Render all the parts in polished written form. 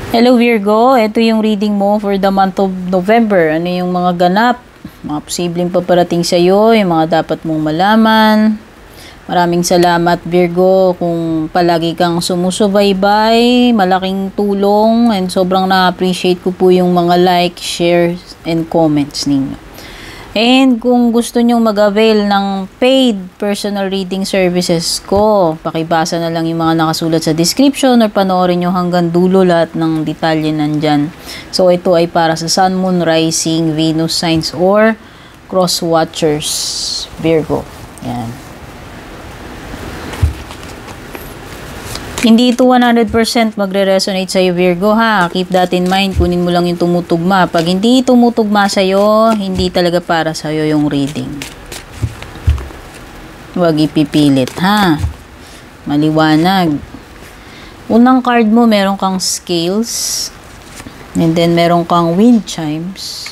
Hello Virgo, ito yung reading mo for the month of November. Ano yung mga ganap, mga posibleng paparating sa iyo, yung mga dapat mong malaman. Maraming salamat Virgo kung palagi kang sumusubaybay, malaking tulong, and sobrang na-appreciate ko po yung mga like, shares, and comments ninyo. And kung gusto nyong mag-avail ng paid personal reading services ko, pakibasa na lang yung mga nakasulat sa description or panoorin nyo hanggang dulo, lahat ng detalye nandyan. So ito ay para sa Sun, Moon, Rising, Venus signs or cross watchers Virgo. Yan. Hindi ito 100% magre-resonate sa'yo Virgo ha. Keep that in mind. Kunin mo lang yung tumutugma. Pag hindi tumutugma sa'yo, hindi talaga para sa'yo yung reading. Huwag ipipilit ha. Maliwanag. Unang card mo, meron kang scales. And then meron kang wind chimes.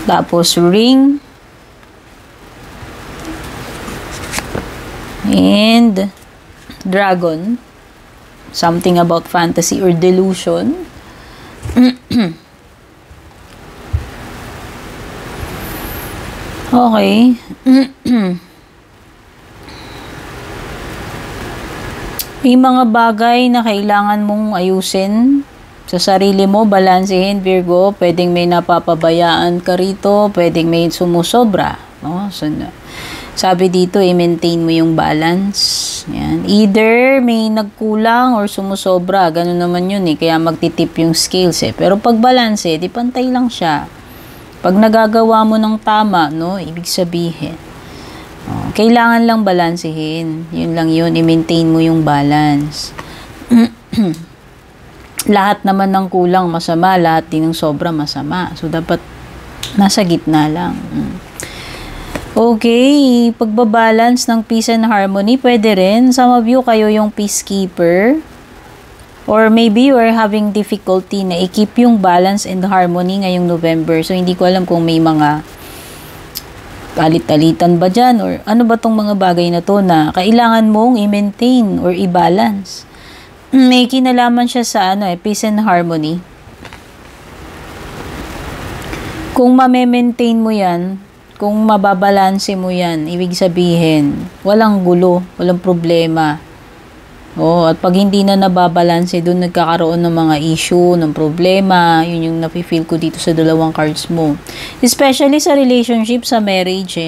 Tapos ring. And dragon. Something about fantasy or delusion. Okay. May mga bagay na kailangan mong ayusin sa sarili mo, balansehin Virgo. Pwedeng may napapabayaan ka rito, pwedeng may sumusobra, no? So, sabi dito, i-maintain mo yung balance. Yan. Either may nagkulang or sumusobra. Ganun naman yun eh. Kaya magtitip yung scales eh. Pero pag balance eh, di pantay lang siya. Pag nagagawa mo ng tama, no, ibig sabihin. Kailangan lang balansehin. Yun lang yun. I-maintain mo yung balance. Lahat naman ng kulang masama. Lahat din ng sobra masama. So, dapat nasa gitna lang. Okay, pagbabalance ng peace and harmony, pwede rin. Some of you, kayo yung peacekeeper. Or maybe you are having difficulty na i-keep yung balance and harmony ngayong November. So, hindi ko alam kung may mga alit-alitan ba dyan or ano ba tong mga bagay na to na kailangan mong i-maintain or i-balance. May kinalaman siya sa peace and harmony. Kung ma-maintain mo yan, kung mababalanse mo yan, ibig sabihin, walang gulo, walang problema. At pag hindi na nababalanse, doon nagkakaroon ng mga issue, ng problema, yun yung nafe-feel ko dito sa dalawang cards mo. Especially sa relationship, sa marriage,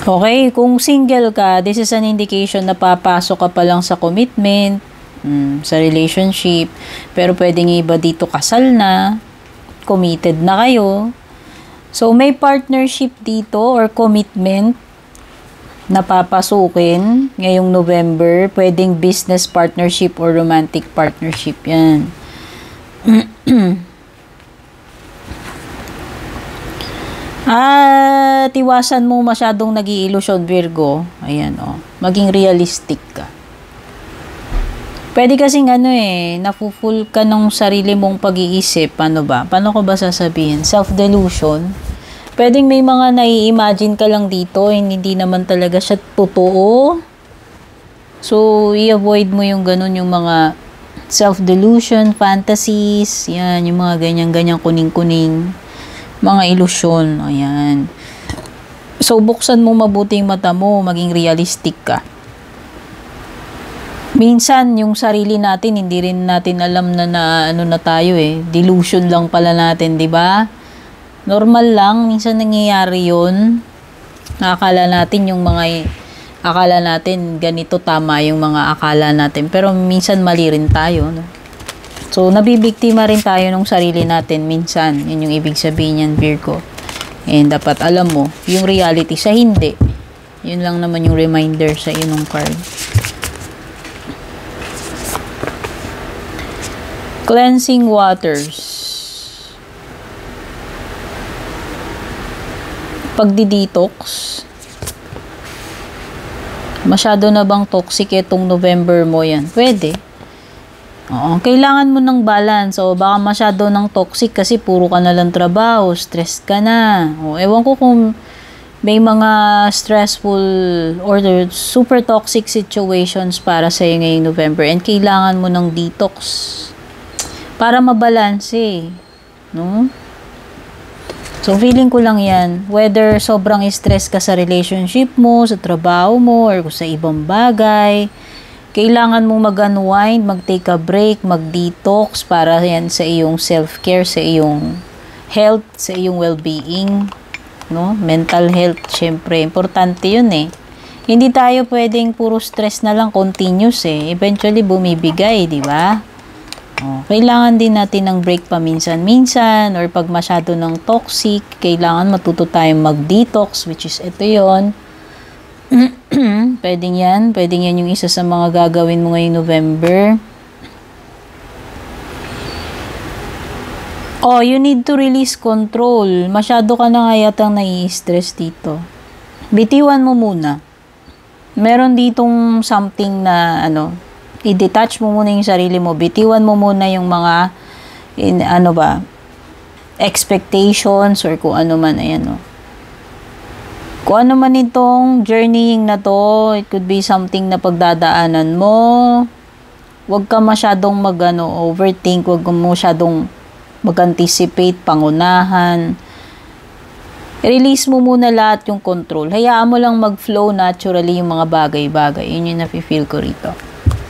Okay, kung single ka, this is an indication na papasok ka pa lang sa commitment, sa relationship, pero pwedeng iba dito kasal na, committed na kayo. So, may partnership dito or commitment na papasukin ngayong November. Pwedeng business partnership or romantic partnership yan. At iwasan mo masyadong nag-iilusyon Virgo. Ayan maging realistic ka. Pwede kasing nafu-full ka ng sarili mong pag-iisip. Paano ba? Paano ko ba sasabihin? Self-delusion. Pwedeng may mga nai-imagine ka lang dito, hindi naman talaga siya totoo. So, i-avoid mo yung ganun, yung mga self-delusion, fantasies, yan, yung mga ganyan-ganyan kuning-kuning, mga ilusyon, ayan. So, buksan mo mabuti yung mata mo, maging realistic ka. Minsan, yung sarili natin, hindi rin natin alam na ano na tayo delusion lang pala natin, di ba? Normal lang, minsan nangyayari yun. Akala natin ganito tama yung mga akala natin. Pero minsan mali rin tayo. No? So, nabibiktima rin tayo ng sarili natin minsan. Yun yung ibig sabihin yan, Virgo. And dapat alam mo, yung reality sa hindi. Yun lang naman yung reminder sa iyo ng card. Cleansing waters. Pagdi-detox. Masyado na bang toxic itong November mo yan? Pwede. Kailangan mo ng balance. Baka masyado ng toxic kasi puro ka na lang trabaho, stress ka na. Ewan ko kung may mga stressful or super toxic situations para sa iyo ngayong November and kailangan mo ng detox para mabalanse, no? So, feeling ko lang yan. Whether sobrang stress ka sa relationship mo, sa trabaho mo, or sa ibang bagay, kailangan mo mag-unwind, mag-take a break, mag-detox para yan sa iyong self-care, sa iyong health, sa iyong well-being, no? Mental health, syempre, importante yun eh. Hindi tayo pwedeng puro stress na lang continuous eh. Eventually, bumibigay, di ba? Kailangan din natin ng break paminsan-minsan or pag masyado ng toxic, kailangan matuto tayong mag-detox, which is ito yon. Pwedeng yan yung isa sa mga gagawin mo ngayong November. Oh, you need to release control. Masyado ka na nga yatang nai-stress dito. Bitiwan mo muna. Meron ditong something na i-detach mo muna yung sarili mo. Bitiwan mo muna yung mga expectations or kung ano man, ayan. Kung ano man itong journeying na to, it could be something na pagdadaanan mo. Huwag ka masyadong overthink, huwag ka masyadong mag-anticipate, pangunahan. Release mo muna lahat yung control. Hayaan mo lang mag-flow naturally yung mga bagay-bagay. Yun yung nafe-feel ko rito.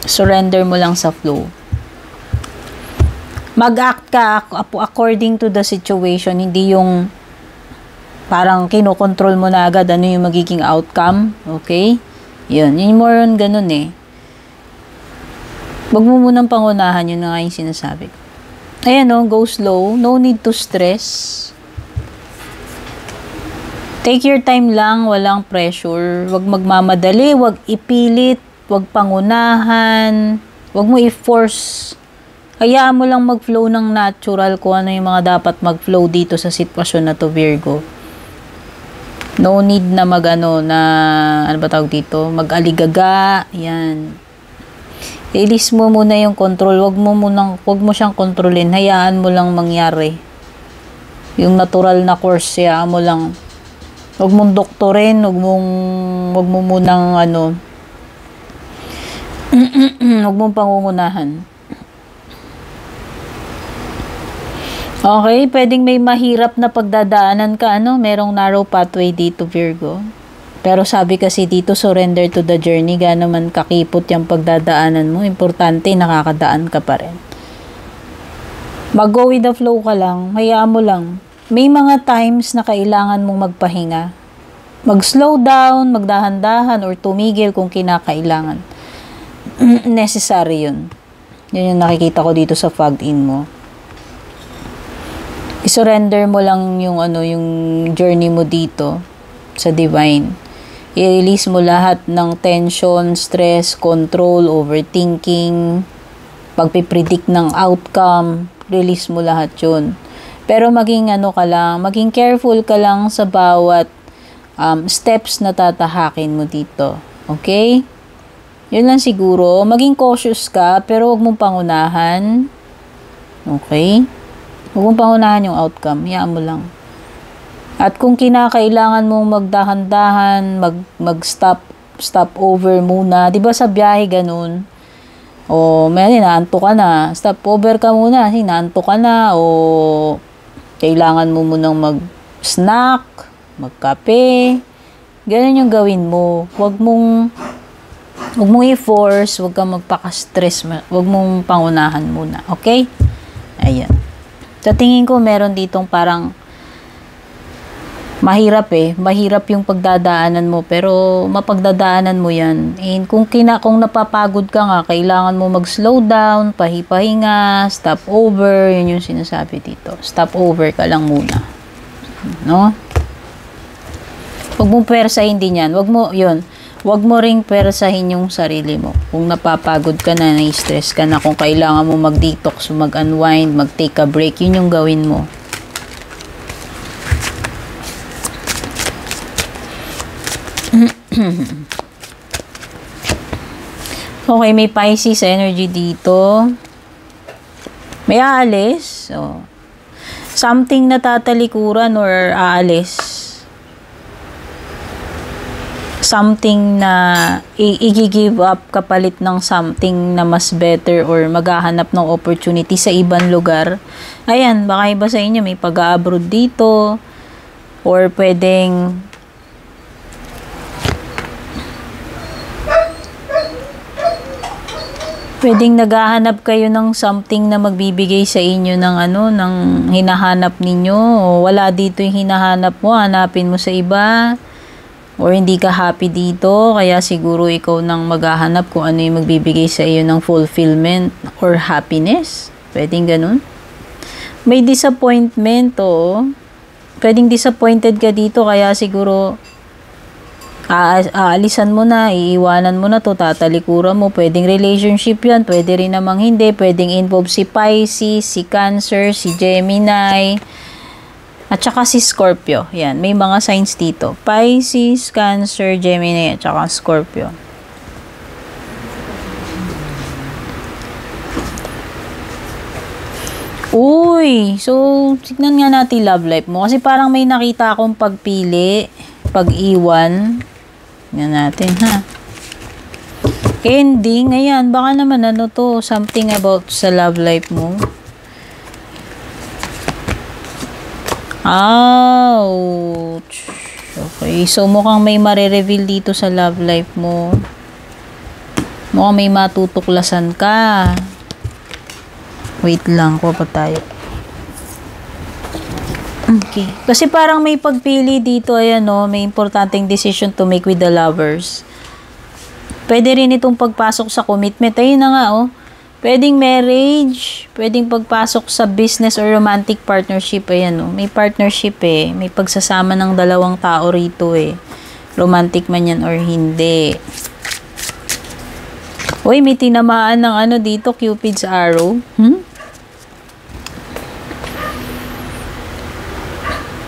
Surrender mo lang sa flow. Mag-act ka according to the situation, hindi yung parang kinokontrol mo na agad ano yung magiging outcome. Okay? Yun more on ganun eh. Wag mo munang pangunahan, yun na nga yung sinasabi. Ayan go slow. No need to stress. Take your time lang, walang pressure. Wag magmamadali, wag ipilit. Huwag pangunahan, huwag mo i-force. Hayaan mo lang mag-flow ng natural kung ano yung mga dapat mag-flow dito sa sitwasyon na to, Virgo. No need na mag-aligaga, yan. Release mo muna yung control, huwag mo siyang kontrolin, hayaan mo lang mangyari. Yung natural na course, hayaan mo lang. Huwag mong doktorin, huwag mo munang huwag mong pangungunahan. Okay, pwedeng may mahirap na pagdadaanan ka, merong narrow pathway dito, Virgo. Pero sabi kasi dito, surrender to the journey. Gaano man kakipot yung pagdadaanan mo, importante, nakakadaan ka pa rin. Mag-go with the flow ka lang, hayaan mo lang. May mga times na kailangan mong magpahinga. Mag-slow down, magdahan-dahan, or tumigil kung kinakailangan. Necessary yun. Yun yung nakikita ko dito sa fogged-in mo. I-surrender mo lang yung journey mo dito sa divine. I-release mo lahat ng tension, stress, control, overthinking, pagpipredict ng outcome. Release mo lahat yun. Pero maging maging careful ka lang sa bawat steps na tatahakin mo dito. Okay? Yun lang siguro. Maging cautious ka, pero huwag mong pangunahan. Okay? Huwag mong pangunahan yung outcome. Hayaan mo lang. At kung kinakailangan mong magdahan-dahan, mag-stop over muna. Diba sa biyahe ganun? May naantok ka na. Stop over ka muna. Naantok ka na. Kailangan mo munang mag-snack, magkape. Ganun yung gawin mo. Huwag mong i-force, huwag kang magpaka-stress, huwag mong pangunahan muna, okay? Ayan. Sa tingin ko, meron ditong parang mahirap yung pagdadaanan mo, pero mapagdadaanan mo yan. And kung napapagod ka nga, kailangan mo mag-slow down, pahipahinga, stop over, yun yung sinasabi dito. Stop over ka lang muna. No? Huwag mong persahin din yan. Huwag mo ring persahin yung sarili mo. Kung napapagod ka na, na-stress ka na, kung kailangan mo mag-detox, mag-unwind, mag-take a break, yun yung gawin mo. Okay, may Pisces energy dito. May aalis. Something na tatalikuran or aalis. something na i-give up kapalit ng something na mas better or maghahanap ng opportunity sa ibang lugar. Ayan, baka iba sa inyo may pag-abroad dito or pwedeng naghahanap kayo ng something na magbibigay sa inyo ng ng hinahanap ninyo. O wala dito yung hinahanap mo, hanapin mo sa iba. Or hindi ka happy dito, kaya siguro ikaw nang maghahanap kung ano yung magbibigay sa iyo ng fulfillment or happiness. Pwedeng ganun. May disappointment, pwedeng disappointed ka dito, kaya siguro aalisan mo na, iiwanan mo na to, tatalikuran mo. Pwedeng relationship yan, pwede rin namang hindi. Pwedeng involve si Pisces, si Cancer, si Gemini, at saka si Scorpio. Yan, may mga signs dito. Pisces, Cancer, Gemini, at saka Scorpio. Uy! So, tignan nga natin love life mo. Kasi parang may nakita akong pagpili, pag-iwan. Tignan natin, ha? Ending, ayan. Baka naman something about sa love life mo. Ouch! Okay, so mukhang may mare-reveal dito sa love life mo. Mukhang may matutuklasan ka. Wait lang, kuha pa tayo. Okay. Kasi parang may pagpili dito, ayan may importanteng decision to make with the lovers. Pwede rin itong pagpasok sa commitment. Ayun na nga, pwedeng marriage, pwedeng pagpasok sa business or romantic partnership. Ayan, may partnership may pagsasama ng dalawang tao rito romantic man yan or hindi. Uy, may tinamaan ng dito, Cupid's arrow.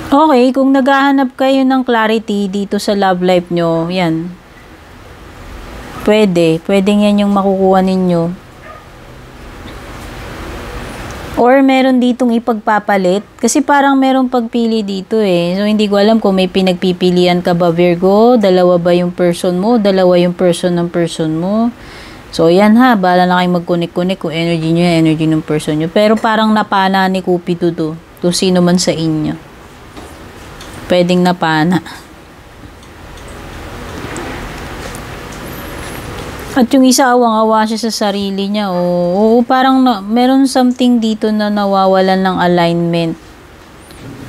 Okay, kung naghahanap kayo ng clarity dito sa love life nyo, yan. Pwedeng yan yung makukuha ninyo. Or meron ditong ipagpapalit. Kasi parang merong pagpili dito So, hindi ko alam kung may pinagpipilian ka ba, Virgo. Dalawa ba yung person mo? Dalawa yung person ng person mo? So, yan ha. Bala na kayo mag-connect-connect kung energy nyo, energy ng person nyo. Pero parang napana ni Cupido to. To sino man sa inyo. Pwedeng napana. At yung isa, awang-awa siya sa sarili niya. Parang meron something dito na nawawalan ng alignment.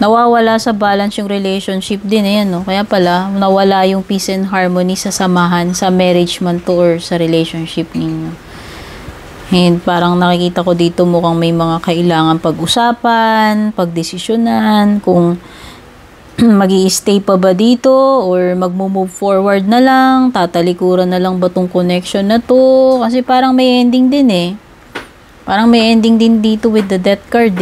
Nawawala sa balance yung relationship din. Ayan, Kaya pala, nawala yung peace and harmony sa samahan, sa marriage man to or sa relationship ninyo. And parang nakikita ko dito mukhang may mga kailangan pag-usapan, pagdesisyonan, kung magi-stay pa ba dito or magmo-move forward na lang, tatalikuran na lang ba tong connection na to, kasi parang may ending din parang may ending din dito with the death card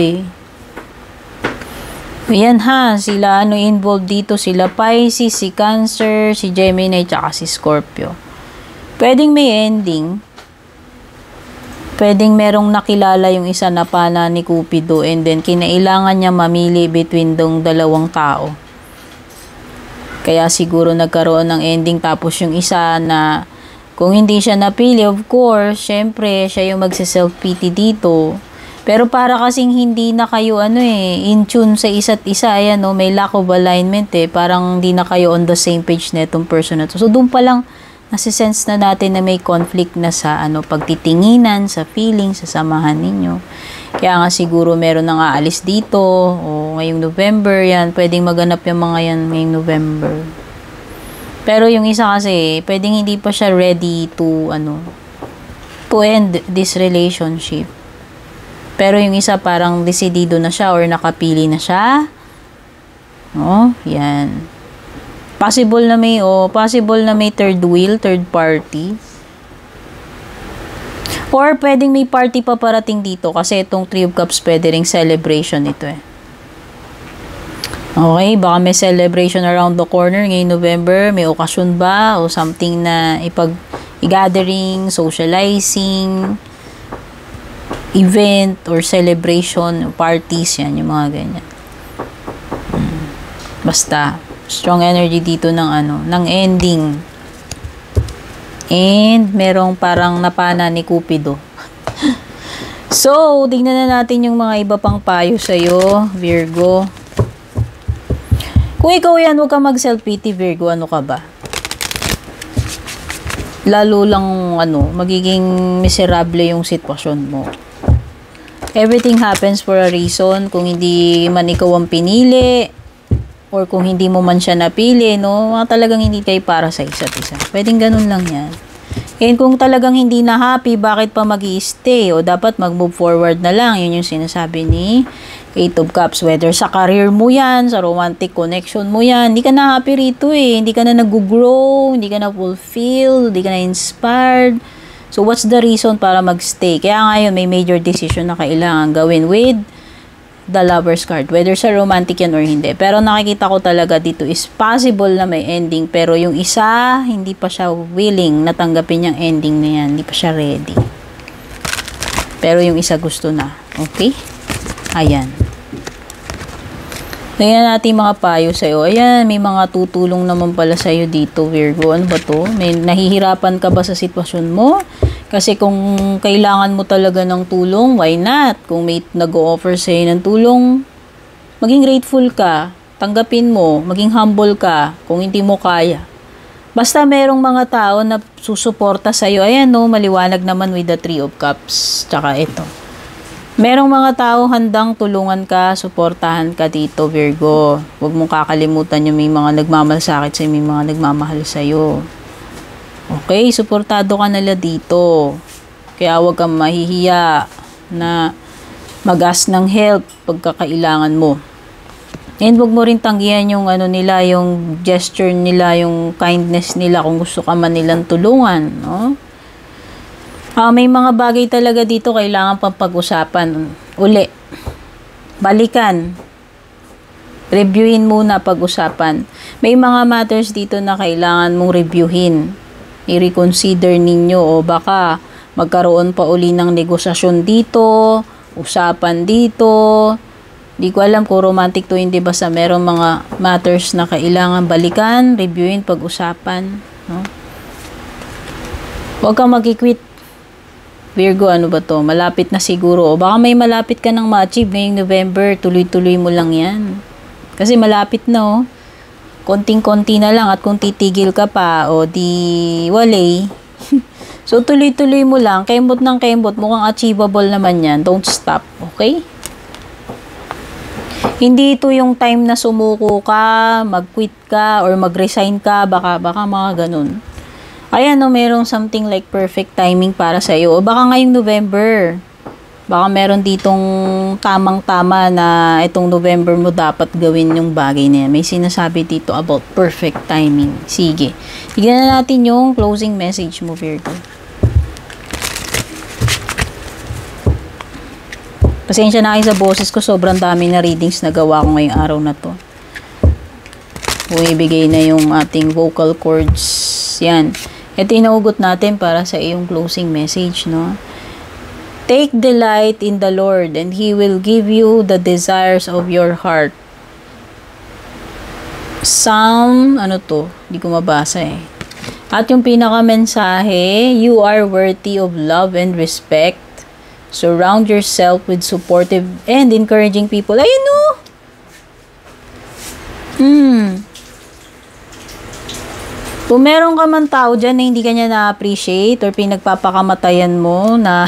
ayan ha, sila involved dito, sila Pisces, si Cancer, si Gemini, tsaka si Scorpio. Pwedeng may ending, pwedeng merong nakilala yung isa na pana ni Cupido and then kinailangan niya mamili between dong dalawang tao. Kaya siguro nagkaroon ng ending, tapos yung isa na kung hindi siya napili, of course, syempre, siya yung magse-self-pity dito. Pero para kasing hindi na kayo in tune sa isa't isa, ayan may lack of alignment parang hindi na kayo on the same page na itong person na to. So doon pa lang nasisense na natin na may conflict na sa pagtitinginan, sa feeling, sa samahan ninyo. Kaya nga siguro meron nang aalis dito o ngayong November yan, pwedeng maganap yung mga yan ngayong November. Pero yung isa kasi, pwedeng hindi pa siya ready to end this relationship. Pero yung isa parang desidido na siya or nakapili na siya. Yan. Possible na may third wheel, third party. Or pwedeng may party pa parating dito kasi itong Three of Cups pwede ring celebration ito Okay, baka may celebration around the corner ngayong November, may okasyon ba o something na i-gathering, socializing, event or celebration, parties, yan yung mga ganyan. Basta strong energy dito ng ending. And merong parang napana ni Cupido. So, tingnan na natin yung mga iba pang payo sa'yo, Virgo. Kung ikaw yan, huwag ka mag-self-pity, Virgo. Ano ka ba? Lalo lang, magiging miserable yung sitwasyon mo. Everything happens for a reason. Kung hindi man ikaw ang pinili, or kung hindi mo man siya napili, talagang hindi kayo para sa isa't isa. Pwedeng ganun lang yan. And kung talagang hindi na happy, bakit pa mag-i-stay? O dapat mag-move forward na lang. Yun yung sinasabi ni Eight of Cups. Whether sa career mo yan, sa romantic connection mo yan, hindi ka na happy rito eh. Hindi ka na nag-grow, hindi ka na fulfilled, hindi ka na inspired. So, what's the reason para mag-stay? Kaya ngayon, may major decision na kailangan gawin with the Lover's card. Whether sa romantic yan or hindi. Pero nakikita ko talaga dito is possible na may ending. Pero yung isa, hindi pa siya willing na tanggapin yung ending na yan. Hindi pa siya ready. Pero yung isa gusto na. Okay? Ayan. Tingnan natin mga payo sa'yo. Ayan, may mga tutulong naman pala sa'yo dito, Virgo. Ano ba to? May nahihirapan ka ba sa sitwasyon mo? Kasi kung kailangan mo talaga ng tulong, why not? Kung may nag-o-offer sa'yo ng tulong, maging grateful ka, tanggapin mo, maging humble ka kung hindi mo kaya. Basta merong mga tao na susuporta sa'yo. Ayan maliwanag naman with the Three of Cups. Tsaka ito. Merong mga tao handang tulungan ka, suportahan ka dito, Virgo. Huwag mong kakalimutan yung may mga nagmamalasakit sa'yo, may mga nagmamahal sa'yo. Okay, suportado ka nila dito. Kaya huwag kang mahihiya na mag-ask ng help pagkakailangan mo. And huwag mo rin tanggihan yung nila, yung gesture nila, yung kindness nila kung gusto ka man nilang tulungan, no? May mga bagay talaga dito kailangan pang pag-usapan. Uli. Balikan. Reviewin muna pag-usapan. May mga matters dito na kailangan mong reviewin. I-reconsider ninyo o baka magkaroon pa uli ng negosasyon dito, usapan dito. Di ko alam kung romantic to hindi, basta merong mga matters na kailangan balikan, reviewin, pag-usapan. No? Huwag kang mag-quit, Virgo. Ano ba to? Malapit na siguro. O baka may malapit ka nang ma-achieve ngayong November, tuloy-tuloy mo lang yan. Kasi malapit na konting-konti na lang, at kung titigil ka pa, di walay. So, tuloy-tuloy mo lang. Kembot ng kembot. Mukhang achievable naman yan. Don't stop. Okay? Hindi ito yung time na sumuko ka, mag-quit ka, or mag-resign ka. Baka mga ganun. Ayan, merong something like perfect timing para sa'yo. O baka ngayong November. Baka meron ditong tamang-tama na itong November mo dapat gawin yung bagay na yan. May sinasabi dito about perfect timing. Sige. Tignan na natin yung closing message mo, Virgo. Pasensya na kayo sa boses ko. Sobrang dami na readings na gawa ko ngayong araw na to. Bumibigay na yung ating vocal cords. Yan. Ito inuugot natin para sa iyong closing message, no? Take delight in the Lord, and He will give you the desires of your heart. Psalm, Hindi ko mabasa eh. At yung pinaka-mensahe, you are worthy of love and respect. Surround yourself with supportive and encouraging people. Ayun Kung meron ka man tao dyan na hindi ka niya na-appreciate or pinagpapakamatayan mo na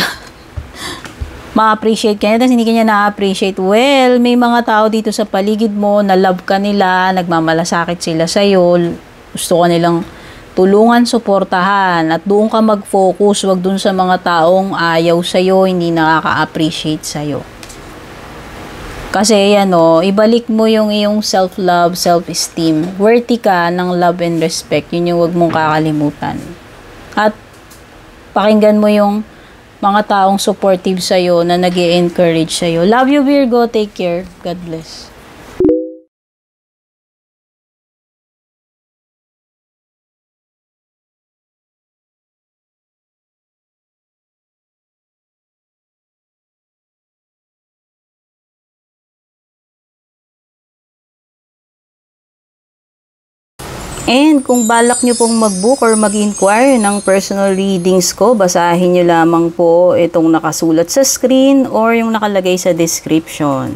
ma-appreciate ka niya, tapos hindi ka niya na-appreciate, well, may mga tao dito sa paligid mo na love ka nila, nagmamalasakit sila sa'yo, gusto ka nilang tulungan, suportahan, at doon ka mag-focus, wag doon sa mga taong ayaw sa'yo, hindi nakaka-appreciate sa'yo. Kasi ibalik mo yung iyong self-love, self-esteem. Worthy ka ng love and respect. Yun yung wag mong kakalimutan. At pakinggan mo yung mga taong supportive sa'yo na nag-i-encourage sa'yo. Love you, Virgo. Take care. God bless. And kung balak nyo pong mag-book or mag-inquire ng personal readings ko, basahin nyo lamang po itong nakasulat sa screen or yung nakalagay sa description.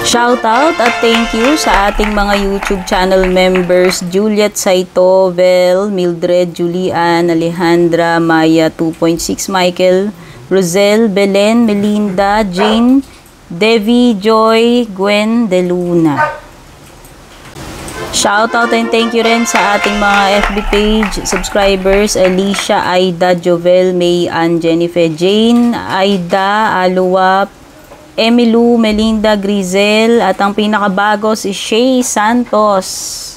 Shoutout at thank you sa ating mga YouTube channel members, Juliet Saito, Vel, Mildred, Julian, Alejandra, Maya 2.6, Michael, Rosel, Belen, Melinda, Jane, Devi, Joy, Gwen, De Luna. Shoutout and thank you rin sa ating mga FB page subscribers, Alicia, Aida, Jovel, May, Ann, Jennifer, Jane, Aida, Aluwap, Emilu, Melinda, Grizel, at ang pinakabago si Shay Santos.